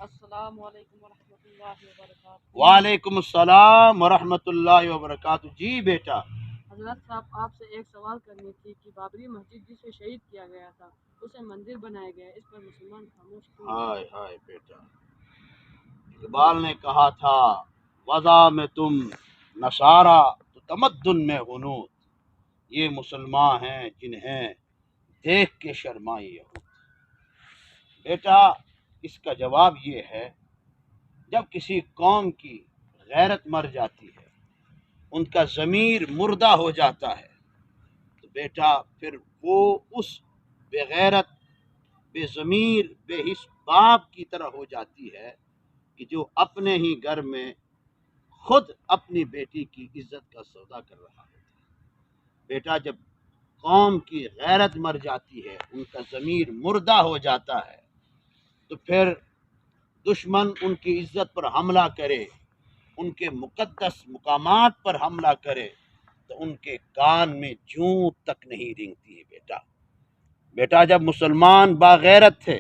السلام علیکم ورحمۃ اللہ وبرکاتہ۔ وعلیکم السلام ورحمۃ اللہ وبرکاتہ۔ جی بیٹا۔ حضرت صاحب آپ سے ایک سوال کرنی تھی کہ بابری مسجد جسے شہید کیا گیا تھا اسے مندر بنایا گیا، اس پر مسلمان خاموش کیوں ہیں؟ ہائے ہائے بیٹا، اقبال نے کہا تھا وضع میں تم نصارہ تو تمدن میں غنود، یہ مسلمان ہیں جنہیں دیکھ کے شرمائے یہود۔ بیٹا اس کا جواب یہ ہے، جب کسی قوم کی غیرت مر جاتی ہے، ان کا ضمیر مردہ ہو جاتا ہے، تو بیٹا پھر وہ اس بے غیرت، بے ضمیر، بے حس باپ کی طرح ہو جاتی ہے کہ جو اپنے ہی گھر میں خود اپنی بیٹی کی عزت کا سودا کر رہا ہوتا ہے۔ بیٹا جب قوم کی غیرت مر جاتی ہے، ان کا ضمیر مردہ ہو جاتا ہے، تو پھر دشمن ان کی عزت پر حملہ کرے، ان کے مقدس مقامات پر حملہ کرے، تو ان کے کان میں جوں تک نہیں رینگتی ہے بیٹا جب مسلمان باغیرت تھے،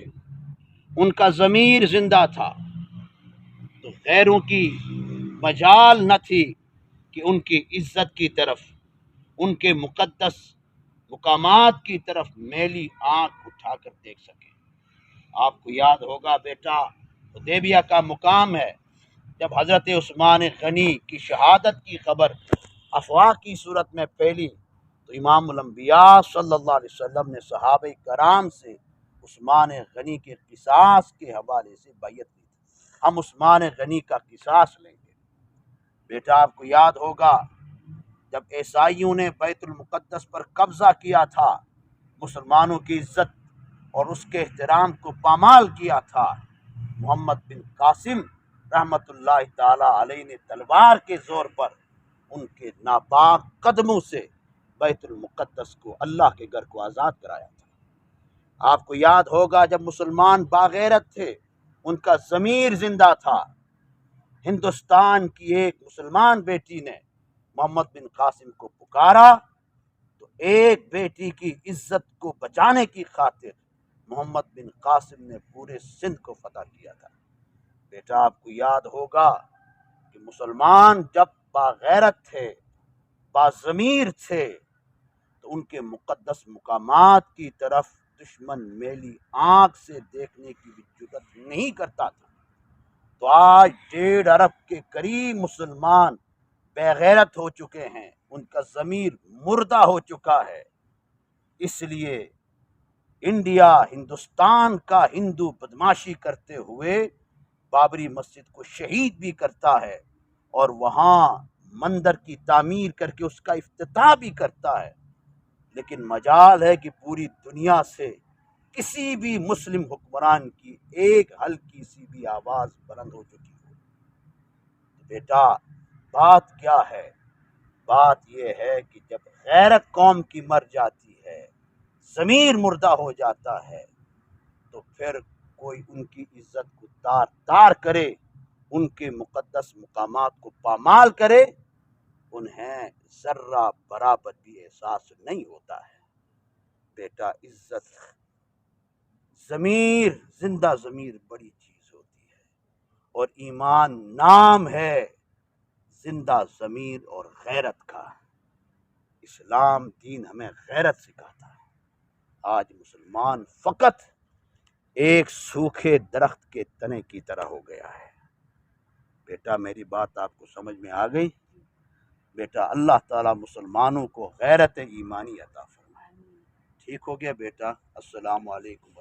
ان کا ضمیر زندہ تھا، تو غیروں کی مجال نہ تھی کہ ان کی عزت کی طرف، ان کے مقدس مقامات کی طرف میلی آنکھ اٹھا کر دیکھ سکے۔ آپ کو یاد ہوگا بیٹا، حدیبیہ کا مقام ہے، جب حضرت عثمان غنی کی شہادت کی خبر افواہ کی صورت میں پھیلی، تو امام الانبیاء صلی اللہ علیہ وسلم نے صحابہ کرام سے عثمان غنی کے قصاص کے حوالے سے بیعت لی تھی، ہم عثمان غنی کا قصاص لیں گے۔ بیٹا آپ کو یاد ہوگا جب عیسائیوں نے بیت المقدس پر قبضہ کیا تھا، مسلمانوں کی عزت اور اس کے احترام کو پامال کیا تھا، محمد بن قاسم رحمت اللہ تعالی علیہ نے تلوار کے زور پر ان کے ناپاک قدموں سے بیت المقدس کو، اللہ کے گھر کو آزاد کرایا تھا۔ آپ کو یاد ہوگا جب مسلمان باغیرت تھے، ان کا ضمیر زندہ تھا، ہندوستان کی ایک مسلمان بیٹی نے محمد بن قاسم کو پکارا، تو ایک بیٹی کی عزت کو بچانے کی خاطر محمد بن قاسم نے پورے سندھ کو فتح کیا تھا۔ بیٹا آپ کو یاد ہوگا کہ مسلمان جب باغیرت تھے، باضمیر تھے، تو ان کے مقدس مقامات کی طرف دشمن میلی آنکھ سے دیکھنے کی بھی جرات نہیں کرتا تھا۔ تو آج 1.5 ارب کے قریب مسلمان بے غیرت ہو چکے ہیں، ان کا ضمیر مردہ ہو چکا ہے، اس لیے انڈیا، ہندوستان کا ہندو بدماشی کرتے ہوئے بابری مسجد کو شہید بھی کرتا ہے، اور وہاں مندر کی تعمیر کر کے اس کا افتتاح بھی کرتا ہے، لیکن مجال ہے کہ پوری دنیا سے کسی بھی مسلم حکمران کی ایک ہلکی سی بھی آواز بلند ہو چکی ہو۔ بیٹا بات کیا ہے؟ بات یہ ہے کہ جب غیرت قوم کی مر جاتی ہے، ضمیر مردہ ہو جاتا ہے، تو پھر کوئی ان کی عزت کو تار تار کرے، ان کے مقدس مقامات کو پامال کرے، انہیں ذرہ برابر بھی احساس نہیں ہوتا ہے۔ بیٹا عزت، ضمیر، زندہ ضمیر بڑی چیز ہوتی ہے، اور ایمان نام ہے زندہ ضمیر اور غیرت کا۔ اسلام دین ہمیں غیرت سکھاتا ہے۔ آج مسلمان فقط ایک سوکھے درخت کے تنے کی طرح ہو گیا ہے۔ بیٹا میری بات آپ کو سمجھ میں آ گئی؟ بیٹا اللہ تعالیٰ مسلمانوں کو غیرت ایمانی عطا فرمائے۔ ٹھیک ہو گیا بیٹا؟ السلام علیکم۔